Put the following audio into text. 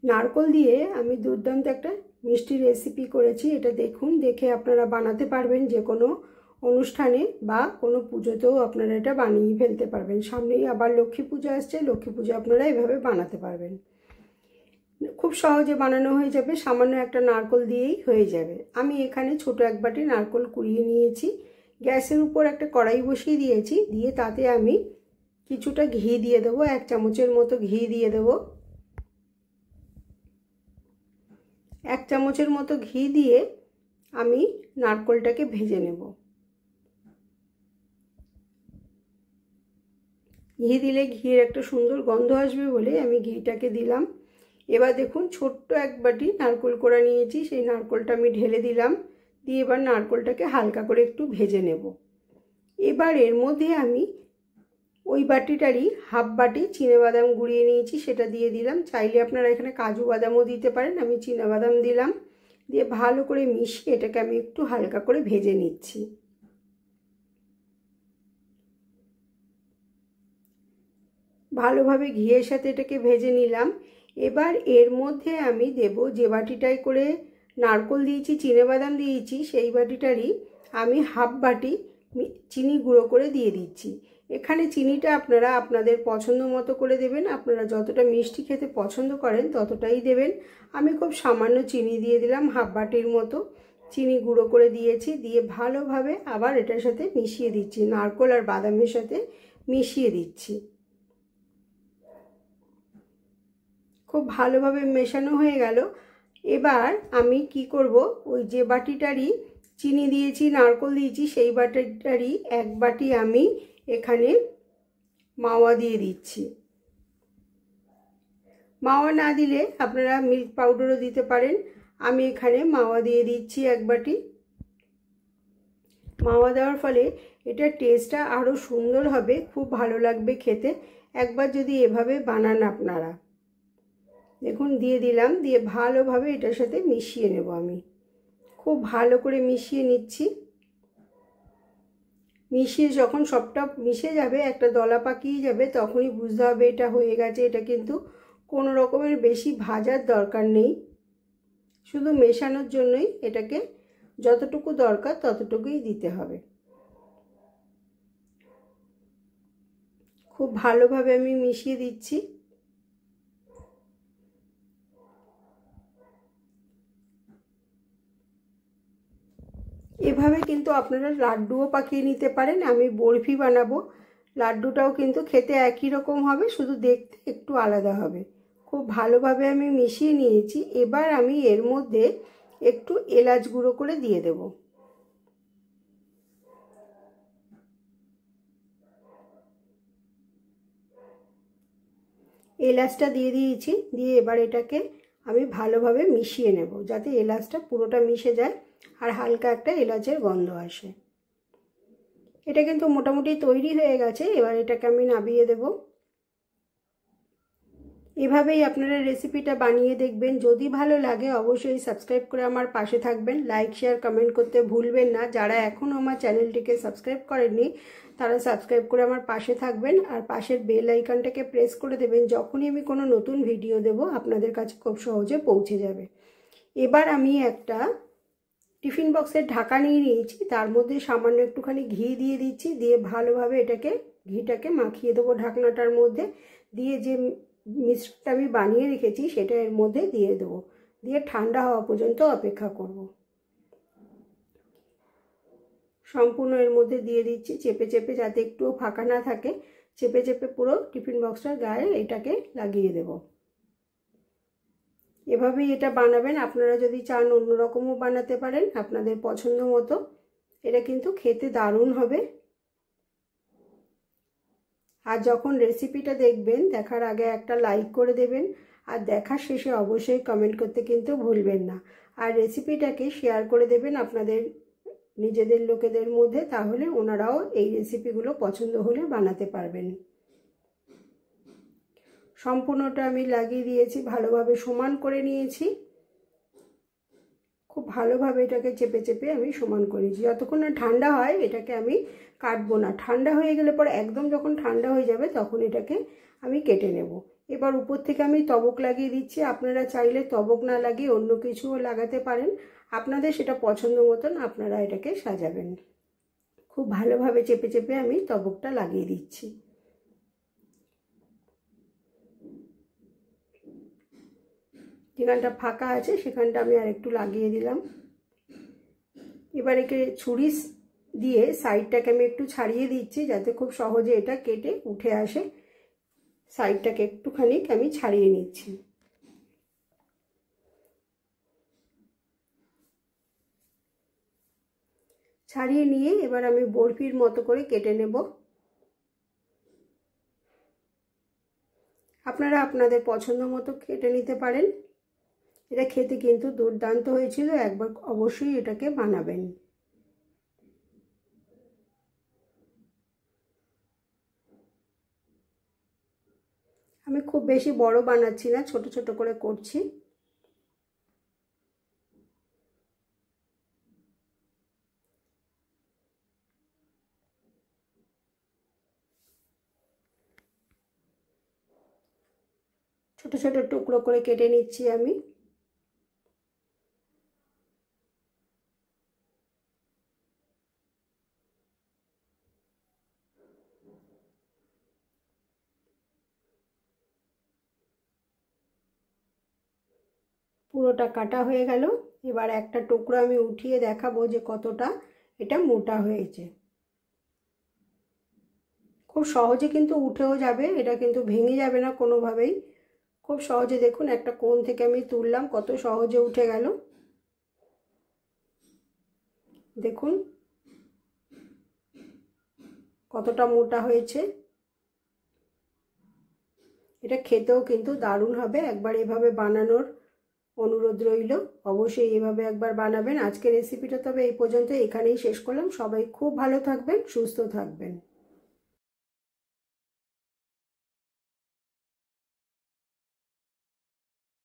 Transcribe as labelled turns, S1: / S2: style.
S1: নারকোল দিয়ে আমি দুর্দান্ত একটা মিষ্টি রেসিপি করেছি। এটা দেখুন, দেখে আপনারা বানাতে পারবেন যে কোনো অনুষ্ঠানে বা কোনো পুজোতেও আপনারা এটা বানিয়ে ফেলতে পারবেন। সামনেই আবার লক্ষ্মী পুজো আসছে, লক্ষ্মী পুজো আপনারা এভাবে বানাতে পারবেন। খুব সহজে বানানো হয়ে যাবে, সামান্য একটা নারকোল দিয়েই হয়ে যাবে। আমি এখানে ছোট এক বাটি নারকোল কুড়িয়ে নিয়েছি। গ্যাসের উপর একটা কড়াই বসিয়ে দিয়েছি, দিয়ে তাতে আমি কিছুটা ঘি দিয়ে দেবো, 1 চামচের মতো ঘি দিয়ে দেবো। 1 চামচের মতো ঘি দিয়ে আমি নারকোলটাকে ভেজে নেব। ঘি দিলে ঘিয়ের একটা সুন্দর গন্ধ আসবে বলে আমি ঘিটাকে দিলাম। এবার দেখুন, ছোট্ট এক বাটি নারকোল কোড়া নিয়েছি, সেই নারকোলটা আমি ঢেলে দিলাম। দিয়ে এবার নারকোলটাকে হালকা করে একটু ভেজে নেব। এবার এর মধ্যে আমি ওই বাটিটারই হাফ বাটি চিনেবাদাম গুঁড়িয়ে নিয়েছি, সেটা দিয়ে দিলাম। চাইলে আপনারা এখানে কাজু বাদামও দিতে পারেন, আমি চিনেবাদাম দিলাম। দিয়ে ভালো করে মিশিয়ে এটাকে আমি একটু হালকা করে ভেজে নিচ্ছি। ভালোভাবে ঘিয়ের সাথে এটাকে ভেজে নিলাম। এবার এর মধ্যে আমি দেব, যে বাটিটায় করে নারকোল দিয়েছি, চিনেবাদাম দিয়েছি, সেই বাটিটারই আমি হাফ বাটি চিনি গুঁড়ো করে দিয়ে দিচ্ছি। এখানে চিনিটা আপনারা আপনাদের পছন্দ মতো করে দেবেন। আপনারা যতটা মিষ্টি খেতে পছন্দ করেন ততটাই দেবেন। আমি খুব সামান্য চিনি দিয়ে দিলাম, হাফ বাটির মতো চিনি গুঁড়ো করে দিয়েছি। দিয়ে ভালোভাবে আবার এটার সাথে মিশিয়ে দিচ্ছি, নারকোল আর বাদামের সাথে মিশিয়ে দিচ্ছি। খুব ভালোভাবে মেশানো হয়ে গেল। এবার আমি কি করব, ওই যে বাটিটারই চিনি দিয়েছি, নারকোল দিয়েছি, সেই বাটিটারই 1 বাটি আমি এখানে মাওয়া দিয়ে দিচ্ছি। মাওয়া না দিলে আপনারা মিল্ক পাউডারও দিতে পারেন। আমি এখানে মাওয়া দিয়ে দিচ্ছি 1 বাটি। মাওয়া দেওয়ার ফলে এটার টেস্টটা আরও সুন্দর হবে, খুব ভালো লাগবে খেতে। একবার যদি এভাবে বানান আপনারা। দেখুন, দিয়ে দিলাম। দিয়ে ভালোভাবে এটার সাথে মিশিয়ে নেব। আমি খুব ভালো করে মিশিয়ে নিচ্ছি। মিশিয়ে যখন সবটা মিশে যাবে, একটা দলা পাকিয়ে যাবে, তখনই বুঝতে হবে এটা হয়ে গেছে। এটা কিন্তু কোনো রকমের বেশি ভাজার দরকার নেই, শুধু মেশানোর জন্যই এটাকে যতটুকু দরকার ততটুকুই দিতে হবে। খুব ভালোভাবে আমি মিশিয়ে দিচ্ছি। এভাবে কিন্তু আপনারা লাড্ডুও পাকিয়ে নিতে পারেন। আমি বরফি বানাবো, লাড্ডুটাও কিন্তু খেতে একই রকম হবে, শুধু দেখতে একটু আলাদা হবে। খুব ভালোভাবে আমি মিশিয়ে নিয়েছি। এবার আমি এর মধ্যে একটু এলাচ গুঁড়ো করে দিয়ে দেব। এলাচটা দিয়ে দিয়েছি। দিয়ে এবার এটাকে আমি ভালোভাবে মিশিয়ে নেব, যাতে এলাচটা পুরোটা মিশে যায় আর হালকা একটা এলাচের গন্ধ আসে। এটা কিন্তু মোটামুটি তৈরি হয়ে গেছে। এবার এটাকে আমি নামিয়ে দেব। এভাবেই আপনারা রেসিপিটা বানিয়ে দেখবেন। যদি ভালো লাগে অবশ্যই সাবস্ক্রাইব করে আমার পাশে থাকবেন। লাইক শেয়ার কমেন্ট করতে ভুলবেন না। যারা এখনও আমার চ্যানেলটিকে সাবস্ক্রাইব করেননি তারা সাবস্ক্রাইব করে আমার পাশে থাকবেন আর পাশের বেল আইকনটাকে প্রেস করে দেবেন। যখনই আমি কোনো নতুন ভিডিও দেব আপনাদের কাছে খুব সহজে পৌঁছে যাবে। এবার আমি একটা টিফিন বক্সের ঢাকা নিয়ে নিয়েছি, তার মধ্যে সামান্য একটুখানি ঘি দিয়ে দিচ্ছি। দিয়ে ভালোভাবে এটাকে ঘিটাকে মাখিয়ে দেবো ঢাকনাটার মধ্যে। দিয়ে যে মিশ্রণটা আমি বানিয়ে রেখেছি সেটা এর মধ্যে দিয়ে দেবো। দিয়ে ঠান্ডা হওয়া পর্যন্ত অপেক্ষা করব। সম্পূর্ণ এর মধ্যে দিয়ে দিচ্ছি চেপে চেপে, যাতে একটুও ফাঁকা না থাকে। চেপে চেপে পুরো টিফিন বক্সটার গায়ে এটাকে লাগিয়ে দেব। এভাবেই এটা বানাবেন। আপনারা যদি চান অন্যরকমও বানাতে পারেন আপনাদের পছন্দ মতো। এটা কিন্তু খেতে দারুণ হবে। আর যখন রেসিপিটা দেখবেন দেখার আগে একটা লাইক করে দেবেন, আর দেখার শেষে অবশ্যই কমেন্ট করতে কিন্তু ভুলবেন না। আর রেসিপিটাকে শেয়ার করে দেবেন আপনাদের নিজেদের লোকেদের মধ্যে, তাহলে ওনারাও এই রেসিপিগুলো পছন্দ হলে বানাতে পারবেন। সম্পূর্ণটা আমি লাগিয়ে দিয়েছি, ভালোভাবে সমান করে নিয়েছি। খুব ভালোভাবে এটাকে চেপে চেপে আমি সমান করে নিয়েছি। যতক্ষণ না ঠান্ডা হয় এটাকে আমি কাটবো না। ঠান্ডা হয়ে গেলে পরে একদম যখন ঠান্ডা হয়ে যাবে তখন এটাকে আমি কেটে নেব। এবার উপর থেকে আমি তবক লাগিয়ে দিচ্ছি। আপনারা চাইলে তবক না লাগিয়ে অন্য কিছুও লাগাতে পারেন, আপনাদের সেটা পছন্দ মতন আপনারা এটাকে সাজাবেন। খুব ভালোভাবে চেপে চেপে আমি তবকটা লাগিয়ে দিচ্ছি। যেখানটা ফাঁকা আছে সেখানটা আমি আর একটু লাগিয়ে দিলাম। এবার একে ছুরি দিয়ে সাইডটাকে আমি একটু ছাড়িয়ে দিচ্ছি যাতে খুব সহজে এটা কেটে উঠে আসে। সাইডটাকে একটুখানি আমি ছাড়িয়ে নিচ্ছি। ছাড়িয়ে নিয়ে এবার আমি বরফির মতো করে কেটে নেব। আপনারা আপনাদের পছন্দ মতো কেটে নিতে পারেন। এটা খেতে কিন্তু দুর্দান্ত হয়েছিল, একবার অবশ্যই এটাকে বানাবেন। আমি খুব বেশি বড় বানাচ্ছি না, ছোট ছোট করে করছি। ছোট ছোট টুকরো করে কেটে নিচ্ছি আমি। পুরোটা কাটা হয়ে গেল। এবার একটা টুকরো আমি উঠিয়ে দেখাবো যে কতটা এটা মোটা হয়েছে। খুব সহজে কিন্তু উঠেও যাবে, এটা কিন্তু ভেঙে যাবে না কোনোভাবেই। খুব সহজে দেখুন একটা কোণ থেকে আমি তুললাম, কত সহজে উঠে গেল। দেখুন কতটা মোটা হয়েছে। এটা খেতেও কিন্তু দারুণ হবে। একবার এভাবে বানানোর অনুরোধ রইল, অবশ্যই এভাবে একবার বানাবেন। আজকের রেসিপিটা তবে এই পর্যন্ত এখানেই শেষ করলাম। সবাই খুব ভালো থাকবেন, সুস্থ থাকবেন।